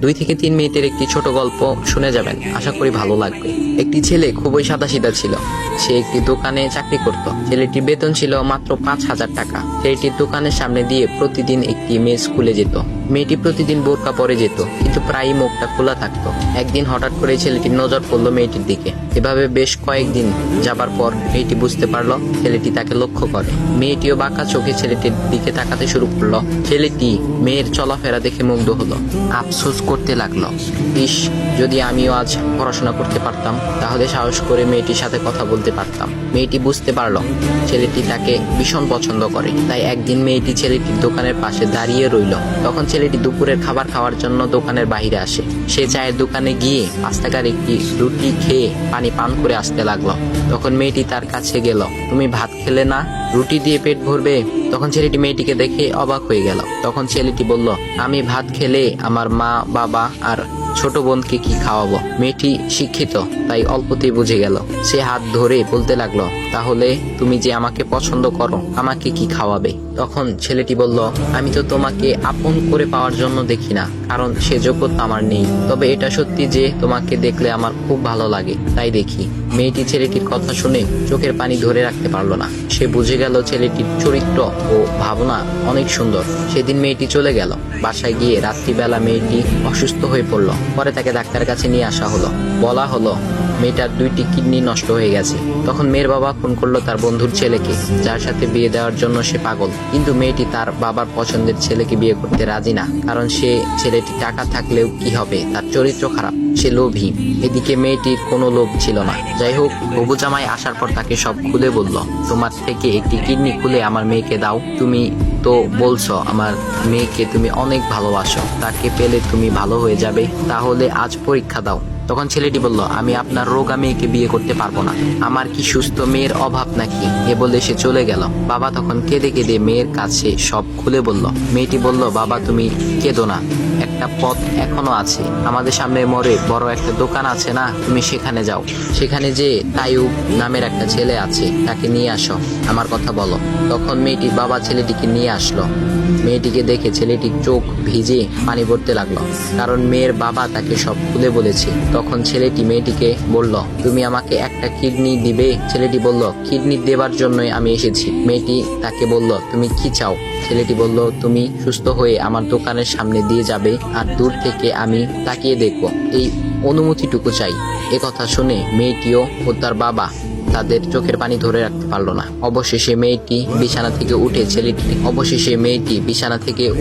2 থেকে 3 মিনিটের একটি ছোট গল্প শুনে যাবেন, আশা করি ভালো লাগবে। একটি ছেলে খুবই সাদাসিধা ছিল। সে একটি দোকানে চাকরি করত। ছেলেটির বেতন ছিল মাত্র 5,000 টাকা। ছেলেটির দোকানের সামনে দিয়ে প্রতিদিন একটি মেয়ে স্কুলে যেত। মেয়েটি প্রতিদিন বোরকা পরে যেত, কিন্তু প্রায়ই মুখটা খোলা থাকতো। একদিন হঠাৎ করে ছেলেটির নজর পড়লো মেয়েটির দিকে। এভাবে বেশ কয়েকদিন যাবার পর মেয়েটি বুঝতে পারলো ছেলেটি তাকে লক্ষ্য করে। মেয়েটিও বাঁকা চোখে ছেলেটির দিকে তাকাতে শুরু করলো। ছেলেটি মেয়ের চলাফেরা দেখে মুগ্ধ হলো। আফসোস করতে লাগলো, ইস, যদি আমিও আজ পড়াশোনা করতে পারতাম, তাহলে সাহস করে মেয়েটির সাথে কথা বলতে পারতাম। মেয়েটি বুঝতে পারলো ছেলেটি তাকে ভীষণ পছন্দ করে। তাই একদিন মেয়েটি ছেলেটির দোকানের পাশে দাঁড়িয়ে রইল। তখন ছেলেটি দুপুরের খাবার খাওয়ার জন্য দোকানের বাইরে আসে। সে চায়ের দোকানে গিয়ে 5 টাকার একটি রুটি খেয়ে পানি পান করে আসতে লাগলো। তখন মেয়েটি তার কাছে গেল। তুমি ভাত খেলে না, রুটি দিয়ে পেট ভরবে? তখন ছেলেটি মেয়েটিকে দেখে অবাক হয়ে গেল। তখন ছেলেটি বলল, আমি ভাত খেলে আমার মা, বাবা আর ছোট বোনকে কি খাওয়াবো? মেয়েটি শিক্ষিত, তাই অল্পতেই বুঝে গেল। সে হাত ধরে বলতে লাগলো, তাহলে তুমি যে আমাকে পছন্দ করো, আমাকে কি খাওয়াবে? তখন ছেলেটি বলল, আমি তো তোমাকে আপন করে পাওয়ার জন্য দেখি না, কারণ সে যোগ্যতা আমার নেই। তবে এটা সত্যি যে তোমাকে দেখলে আমার খুব ভালো লাগে, তাই দেখি। মেয়েটি ছেলেটির কথা শুনে চোখের পানি ধরে রাখতে পারলো না। সে বুঝে গেল ছেলেটির চরিত্র ও ভাবনা অনেক সুন্দর। সেদিন মেয়েটি চলে গেল। বাসায় গিয়ে রাত্রিবেলা মেয়েটি অসুস্থ হয়ে পড়ল। পরে তাকে ডাক্তারের কাছে নিয়ে আসা হলো। বলা হলো মেয়েটার 2টি কিডনি নষ্ট হয়ে গেছে। তখন মেয়ের বাবা ফোন করলো তার বন্ধুর ছেলেকে, যার সাথে বিয়ে দেওয়ার জন্য সে পাগল। কিন্তু মেয়েটি তার বাবার পছন্দের ছেলেকে বিয়ে করতে রাজি না, কারণ সে ছেলেটি টাকা থাকলেও কি হবে, তার চরিত্র খারাপ, সে লোভী। এদিকে মেয়েটির কোনো লোভ ছিল না। যাই হোক, হবু জামাই আসার পর তাকে সব খুলে বলল, তোমার থেকে একটি কিডনি খুলে আমার মেয়েকে দাও। তুমি তো বলছো আমার মেয়েকে তুমি অনেক ভালোবাসো, তাকে পেলে তুমি ভালো হয়ে যাবে, তাহলে আজ পরীক্ষা দাও। তখন ছেলেটি বলল, আমি আপনার রোগা মেয়েকে বিয়ে করতে পারবো না, আমার কি সুস্থ মেয়ের অভাব নাকি? এ বলে সে চলে গেল। বাবা তখন কেঁদে কেঁদে মেয়ের কাছে সব খুলে বলল। মেয়েটি বলল, বাবা তুমি কেঁদো না, একটা পথ এখনো আছে। আমাদের সামনে মোড়ে বড় একটা দোকান আছে না, তুমি সেখানে যাও। সেখানে যে তাইয়ুব নামের একটা ছেলে আছে, তাকে নিয়ে আসো, আমার কথা বলো। তখন মেয়েটির বাবা ছেলেটিকে নিয়ে আসলো। মেয়েটিকে দেখে ছেলেটির চোখ ভিজে পানি পড়তে লাগলো, কারণ মেয়ের বাবা তাকে সব খুলে বলেছে। তখন ছেলেটি মেয়েটিকে বলল, তুমি আমাকে একটা কিডনি দিবে? ছেলেটি বলল, কিডনি দেবার জন্যই আমি এসেছি। মেয়েটি তাকে বলল, তুমি কি চাও? ছেলেটি বলল, তুমি সুস্থ হয়ে আমার দোকানের সামনে দিয়ে যাবে, আর দূর থেকে আমি তাকিয়ে দেখব, এই অনুমতিটুকু চাই। কথা শুনে মেয়েটিও ও তার বাবা তাদের চোখের পানি ধরে রাখতে পারলো না। অবশেষে মেয়েটি বিছানা থেকে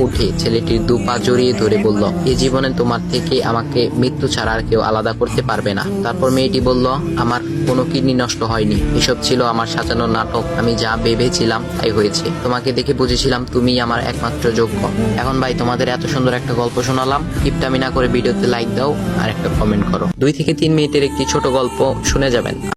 উঠে ছেলেটির 2 পা জড়িয়ে ধরে বলল, এই জীবনে তোমার থেকে আমাকে মৃত্যু ছাড়া আর কেউ আলাদা করতে পারবে না। তারপর মেয়েটি বলল, আমার কোনো কিডনি নষ্ট হয়নি, এসব ছিল আমার সাজানো নাটক। আমি যা ভেবেছিলাম তাই হয়েছে। তোমাকে দেখে বুঝেছিলাম তুমি আমার একমাত্র যোগ্য। এখন ভাই, তোমাদের এত সুন্দর একটা গল্প শোনালাম, কিপটামি না করে ভিডিওতে লাইক দাও আর একটা কমেন্ট করো। 2 থেকে 3 মিনিটের একটি ছোট গল্প শুনে যাবেন।